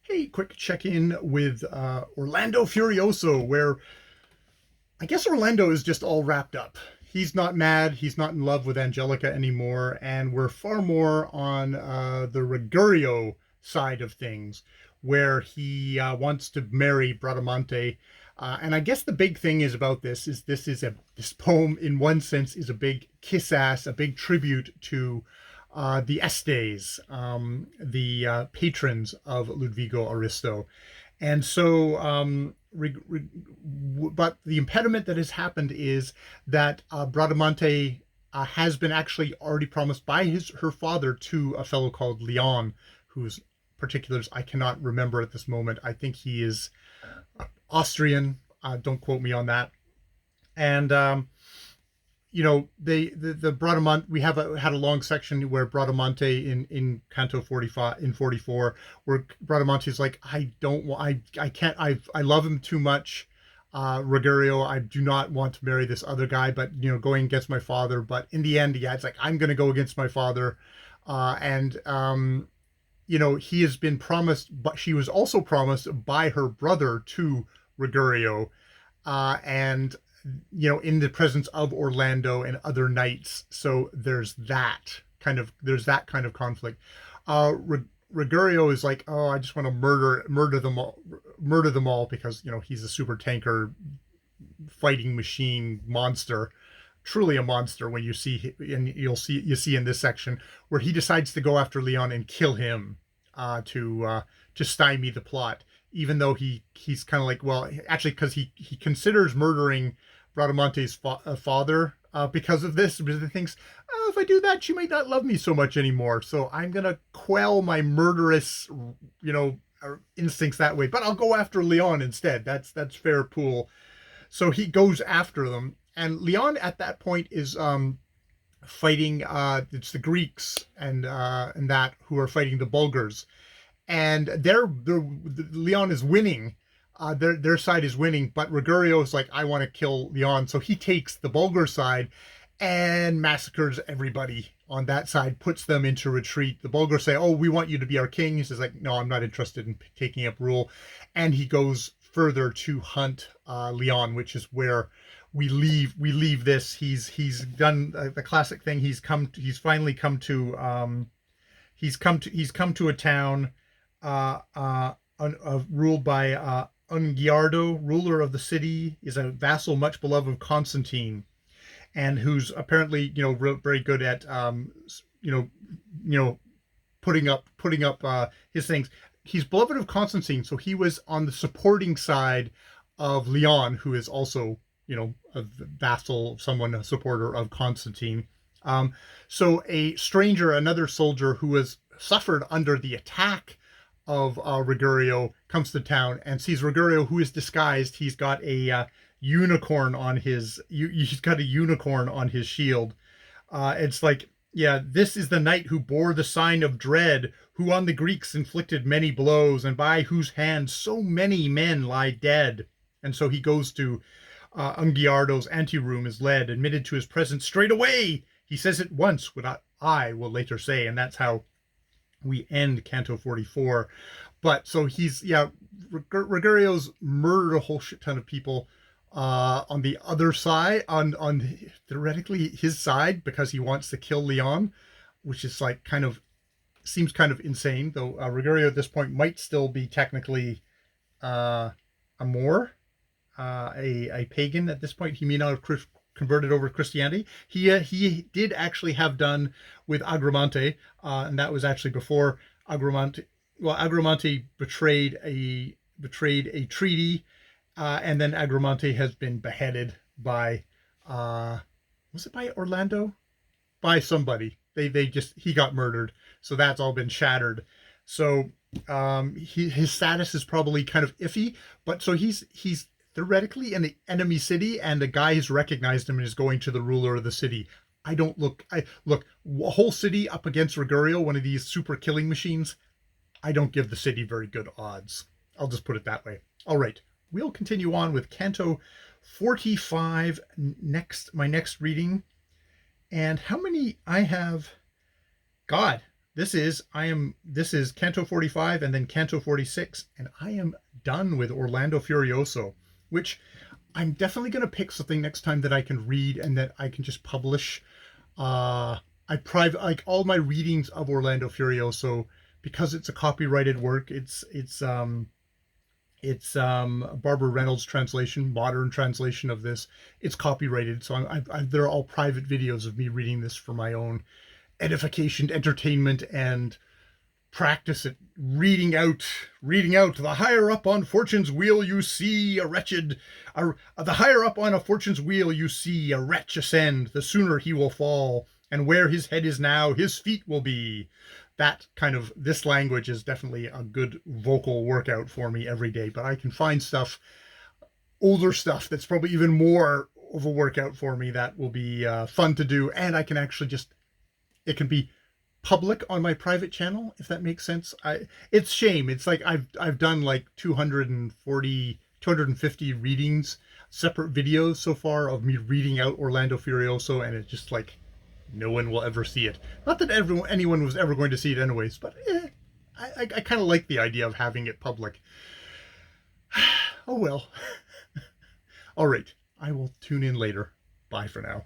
Hey, quick check-in with Orlando Furioso, where I guess Orlando is just all wrapped up. He's not mad, he's not in love with Angelica anymore, and we're far more on the Rigurio side of things, where he wants to marry Bradamante. And I guess the big thing is about this poem in one sense is a big kiss ass, a big tribute to the Estes, the patrons of Ludvigo Aristo. And so, but the impediment that has happened is that Bradamante has been actually already promised by her father to a fellow called Leon, whose particulars I cannot remember at this moment. I think he is Austrian. Don't quote me on that. And the Bradamante, we had a long section where Bradamante in Canto 45 in 44, where Bradamante is like, I don't want, I can't, I love him too much. Ruggiero, I do not want to marry this other guy, but going against my father. But in the end, yeah, it's like I'm going to go against my father, and he has been promised, but she was also promised by her brother to Ruggiero, and in the presence of Orlando and other knights. So there's that kind of conflict. Ruggiero is like, oh, I just want to murder them all because he's a super tanker fighting machine monster, truly a monster. When you see, and you see in this section where he decides to go after Leon and kill him to stymie the plot, even though he's kind of like, well, actually, because he considers murdering Bradamante's father because of this, because he thinks, oh, if I do that, she might not love me so much anymore. So I'm gonna quell my murderous, instincts that way. But I'll go after Leon instead. That's fair pool. So he goes after them, and Leon at that point is fighting. It's the Greeks and that who are fighting the Bulgars, and Leon is winning. Their side is winning, but Ruggiero is like, I want to kill Leon, so he takes the Bulgar side and massacres everybody on that side, puts them into retreat. The Bulgars say, "Oh, we want you to be our king." He says, like, "No, I'm not interested in taking up rule," and he goes further to hunt Leon, which is where we leave this. He's done the classic thing. He's finally come to he's come to a town ruled by Ungiardo, ruler of the city, is a vassal much beloved of Constantine, and who's apparently very good at putting up his things. He's beloved of Constantine, so he was on the supporting side of Leon, who is also a vassal, a supporter of Constantine. So a stranger, another soldier who has suffered under the attack of Ruggiero, comes to town and sees Ruggiero, who is disguised. He's got a unicorn on his shield. It's like, yeah, this is the knight who bore the sign of dread, who on the Greeks inflicted many blows, and by whose hand so many men lie dead. And so he goes to Ungiardo's anteroom, is led, admitted to his presence straight away. He says it once, what I will later say, and that's how we end Canto 44. But so Ruggerio's murdered a whole shit ton of people on the other side, on theoretically his side, because he wants to kill Leon, which is like seems kind of insane, though Ruggiero at this point might still be technically a Moor, a pagan at this point. He may not have converted over to Christianity. He did actually have done with Agramante, and that was actually before Agramante. Well, Agramante betrayed a treaty, and then Agramante has been beheaded by was it by Orlando? By somebody. He got murdered, so that's all been shattered. So his status is probably kind of iffy, but so he's theoretically in the enemy city, and the guy has recognized him and is going to the ruler of the city. I look, a whole city up against Ruggiero, one of these super killing machines. I don't give the city very good odds. I'll just put it that way. All right, we'll continue on with Canto 45 my next reading. And how many I have? God, this is Canto 45 and then Canto 46, and I am done with Orlando Furioso, which I'm definitely going to pick something next time that I can read and that I can just publish. I private like all my readings of Orlando Furioso, because it's a copyrighted work. It's Barbara Reynolds' translation, modern translation of this. It's copyrighted, so they're all private videos of me reading this for my own edification, entertainment, and practice at reading out. The higher up on fortune's wheel you see a wretched, the higher up on a fortune's wheel you see a wretch ascend, the sooner he will fall. And where his head is now, his feet will be. That kind of, this language is definitely a good vocal workout for me every day. But I can find stuff, older stuff, that's probably even more of a workout for me that will be fun to do. And I can actually just, it can be public on my private channel, if that makes sense. It's shame. It's like I've done like 250 readings, separate videos so far of me reading out Orlando Furioso, and it's just like no one will ever see it. Not that anyone was ever going to see it anyways, but I kind of like the idea of having it public. Oh well. All right. I will tune in later. Bye for now.